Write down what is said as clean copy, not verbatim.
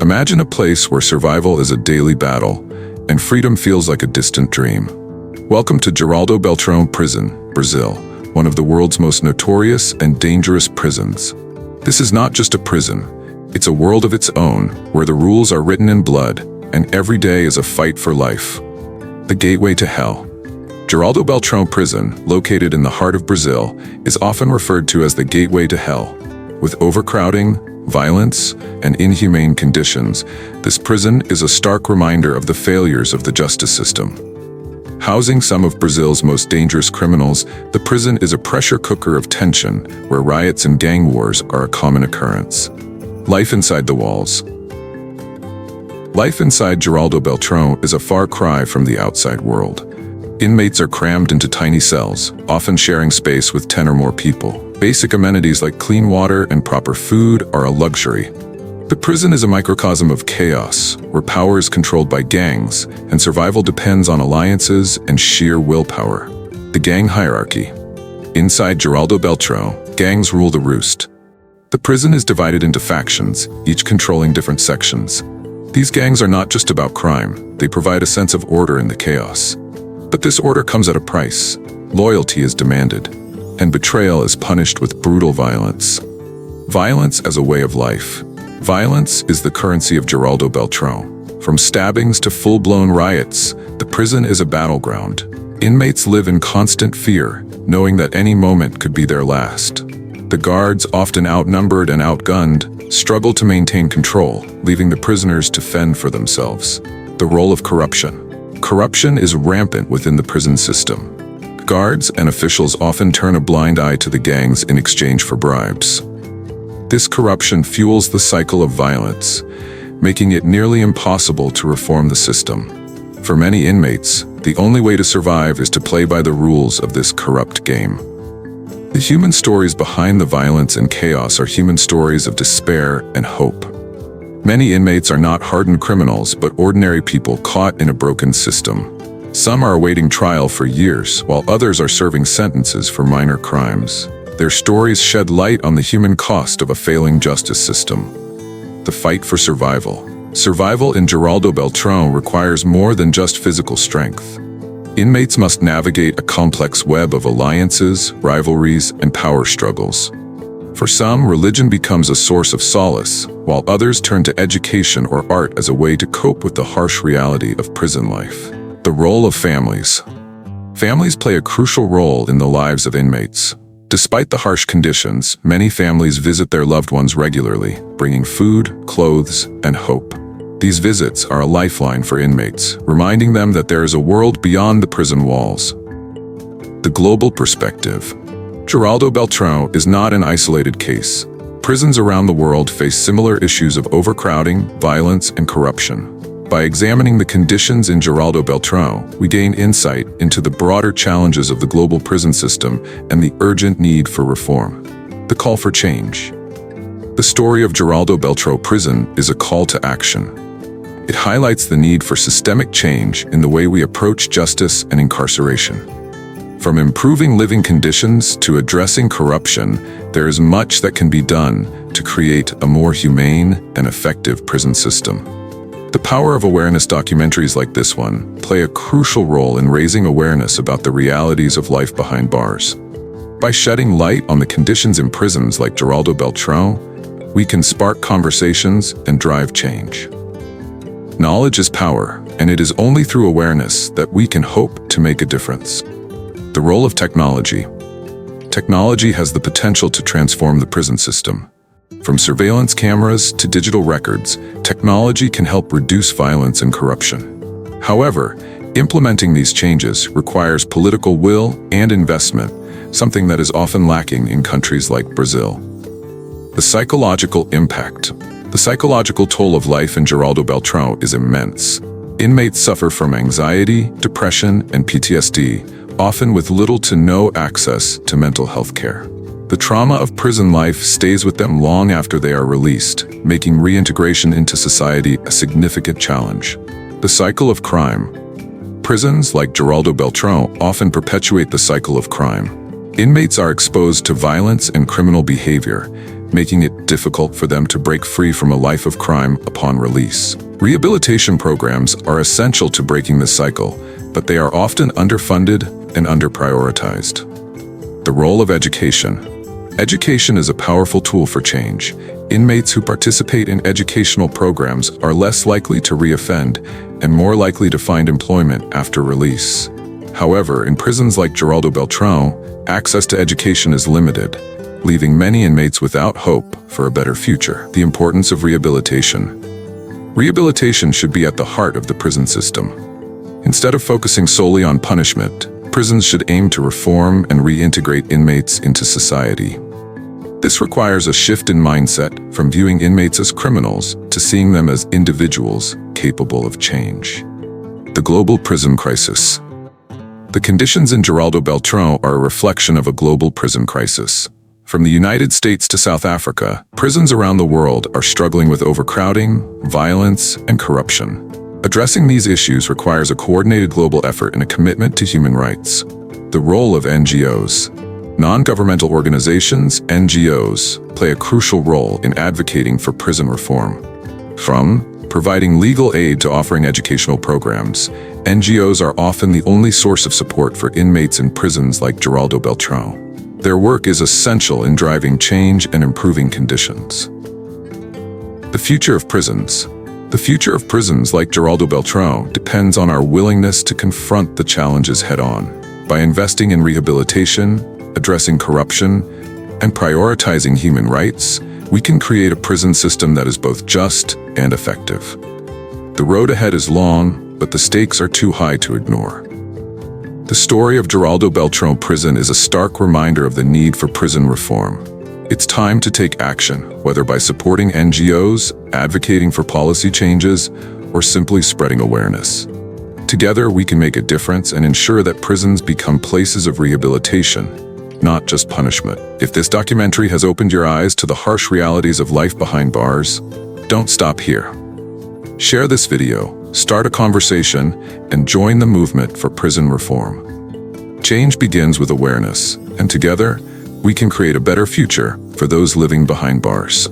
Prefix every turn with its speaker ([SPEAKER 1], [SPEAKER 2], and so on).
[SPEAKER 1] Imagine a place where survival is a daily battle and freedom feels like a distant dream. Welcome to Geraldo Beltrão Prison, Brazil, one of the world's most notorious and dangerous prisons. This is not just a prison, it's a world of its own where the rules are written in blood and every day is a fight for life. The gateway to hell. Geraldo Beltrão Prison, located in the heart of Brazil, is often referred to as the gateway to hell. With overcrowding, violence, and inhumane conditions, this prison is a stark reminder of the failures of the justice system. Housing some of Brazil's most dangerous criminals, the prison is a pressure cooker of tension where riots and gang wars are a common occurrence. Life inside the walls. Life inside Geraldo Beltrão is a far cry from the outside world. Inmates are crammed into tiny cells, often sharing space with 10 or more people. Basic amenities like clean water and proper food are a luxury. The prison is a microcosm of chaos, where power is controlled by gangs, and survival depends on alliances and sheer willpower. The gang hierarchy. Inside Geraldo Beltrão, gangs rule the roost. The prison is divided into factions, each controlling different sections. These gangs are not just about crime, they provide a sense of order in the chaos. But this order comes at a price. Loyalty is demanded, and betrayal is punished with brutal violence. Violence as a way of life. Violence is the currency of Geraldo Beltrão. From stabbings to full-blown riots, the prison is a battleground. Inmates live in constant fear, knowing that any moment could be their last. The guards, often outnumbered and outgunned, struggle to maintain control, leaving the prisoners to fend for themselves. The role of corruption. Corruption is rampant within the prison system. Guards and officials often turn a blind eye to the gangs in exchange for bribes. This corruption fuels the cycle of violence, making it nearly impossible to reform the system. For many inmates, the only way to survive is to play by the rules of this corrupt game. The human stories behind the violence and chaos are human stories of despair and hope. Many inmates are not hardened criminals, but ordinary people caught in a broken system. Some are awaiting trial for years, while others are serving sentences for minor crimes. Their stories shed light on the human cost of a failing justice system. The fight for survival. Survival in Geraldo Beltrão requires more than just physical strength. Inmates must navigate a complex web of alliances, rivalries, and power struggles. For some, religion becomes a source of solace, while others turn to education or art as a way to cope with the harsh reality of prison life. The role of families. Families play a crucial role in the lives of inmates. Despite the harsh conditions, many families visit their loved ones regularly, bringing food, clothes, and hope. These visits are a lifeline for inmates, reminding them that there is a world beyond the prison walls. The global perspective. Geraldo Beltrão is not an isolated case. Prisons around the world face similar issues of overcrowding, violence, and corruption. By examining the conditions in Geraldo Beltrão, we gain insight into the broader challenges of the global prison system and the urgent need for reform. The call for change. The story of Geraldo Beltrão Prison is a call to action. It highlights the need for systemic change in the way we approach justice and incarceration. From improving living conditions to addressing corruption, there is much that can be done to create a more humane and effective prison system. The power of awareness documentaries like this one play a crucial role in raising awareness about the realities of life behind bars. By shedding light on the conditions in prisons like Geraldo Beltrão, we can spark conversations and drive change. Knowledge is power, and it is only through awareness that we can hope to make a difference. The role of technology. Technology has the potential to transform the prison system. From surveillance cameras to digital records, technology can help reduce violence and corruption. However, implementing these changes requires political will and investment, something that is often lacking in countries like Brazil. The psychological impact. The psychological toll of life in Geraldo Beltrão is immense. Inmates suffer from anxiety, depression, and PTSD, often with little to no access to mental health care. The trauma of prison life stays with them long after they are released, making reintegration into society a significant challenge. The cycle of crime. Prisons like Geraldo Beltrão often perpetuate the cycle of crime. Inmates are exposed to violence and criminal behavior, making it difficult for them to break free from a life of crime upon release. Rehabilitation programs are essential to breaking this cycle, but they are often underfunded and underprioritized. The role of education. Education is a powerful tool for change. Inmates who participate in educational programs are less likely to reoffend and more likely to find employment after release. However, in prisons like Geraldo Beltrão, access to education is limited, leaving many inmates without hope for a better future. The importance of rehabilitation. Rehabilitation should be at the heart of the prison system. Instead of focusing solely on punishment, prisons should aim to reform and reintegrate inmates into society. This requires a shift in mindset from viewing inmates as criminals to seeing them as individuals capable of change. The global prison crisis. The conditions in Geraldo Beltrão are a reflection of a global prison crisis. From the United States to South Africa, prisons around the world are struggling with overcrowding, violence, and corruption. Addressing these issues requires a coordinated global effort and a commitment to human rights. The role of NGOs. Non-governmental organizations, NGOs, play a crucial role in advocating for prison reform. From providing legal aid to offering educational programs, NGOs are often the only source of support for inmates in prisons like Geraldo Beltrão. Their work is essential in driving change and improving conditions. The future of prisons. The future of prisons like Geraldo Beltrão depends on our willingness to confront the challenges head-on. By investing in rehabilitation, addressing corruption, and prioritizing human rights, we can create a prison system that is both just and effective. The road ahead is long, but the stakes are too high to ignore. The story of Geraldo Beltrão Prison is a stark reminder of the need for prison reform. It's time to take action, whether by supporting NGOs, advocating for policy changes, or simply spreading awareness. Together, we can make a difference and ensure that prisons become places of rehabilitation, not just punishment. If this documentary has opened your eyes to the harsh realities of life behind bars, don't stop here. Share this video, start a conversation, and join the movement for prison reform. Change begins with awareness, and together, we can create a better future for those living behind bars.